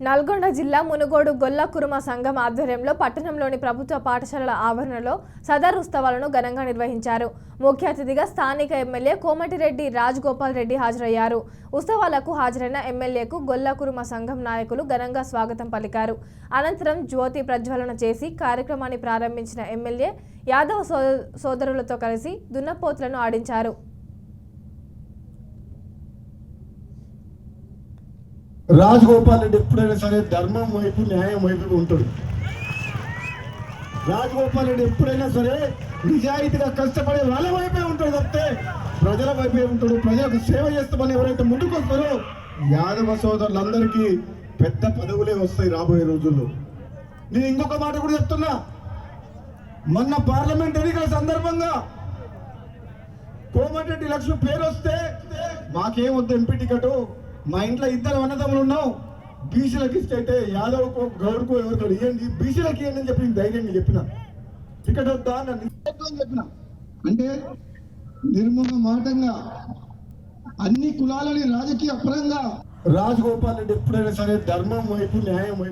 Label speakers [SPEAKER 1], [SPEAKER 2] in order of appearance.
[SPEAKER 1] నల్గొండ జిల్లా మునుగోడు గొల్ల కురుమ సంఘం ఆధ్వర్యంలో పట్టణంలోని ప్రభుత్వ పాఠశాలల ఆవరణలో సదర్ ఉత్సవాలను ఘనంగా నిర్వహించారు. ముఖ్య అతిథిగా స్థానిక ఎమ్మెల్యే కోమటిరెడ్డి రాజగోపాల్ రెడ్డి హాజరయ్యారు. ఉత్సవాలకు హాజరైన ఎమ్మెల్యేకు గొల్ల కురుమ సంఘం నాయకులు ఘనంగా స్వాగతం పలికారు. అనంతరం జ్యోతి ప్రజ్వలన చేసి కార్యక్రమాన్ని ప్రారంభించిన ఎమ్మెల్యే యాదవ్ సోదరులతో కలిసి దున్నపోతులను ఆడించారు.
[SPEAKER 2] రాజగోపాల్ రెడ్డి ఎప్పుడైనా సరే ధర్మం వైపు న్యాయం వైపు ఉంటాడు. రాజగోపాల్ రెడ్డి ఎప్పుడైనా సరే నిజాయితీగా కష్టపడే వాళ్ళ వైపే ఉంటాడు తప్పితే ప్రజల వైపే ఉంటాడు. ప్రజలకు సేవ చేస్తామని ఎవరైతే ముందుకు వస్తారో యాదవ సోదరులందరికీ పెద్ద పదవులే వస్తాయి రాబోయే రోజుల్లో. నేను ఇంకొక మాట కూడా చెప్తున్నా, మొన్న పార్లమెంట్ ఎన్నికల సందర్భంగా కోమటిరెడ్డి లక్ష్మి పేరు వస్తే మాకేం వద్దు ఎంపీ టికెట్, మా ఇంట్లో ఇద్దరు అన్నదమ్ములు ఉన్నాం, బీసీలకు ఇస్తే యాదవ్కు గౌడ్కు ఎవరికో ఇవ్వండి, బీసీలకు ఇవ్వండి అని చెప్పి ధైర్యంగా చెప్పిన. టికెట్ వద్దా అని చెప్పిన. అంటే నిర్మమాటంగా అన్ని కులాలని రాజకీయ పరంగా రాజగోపాల్ రెడ్డి ఎప్పుడైనా సరే ధర్మం వైపు న్యాయం వైపు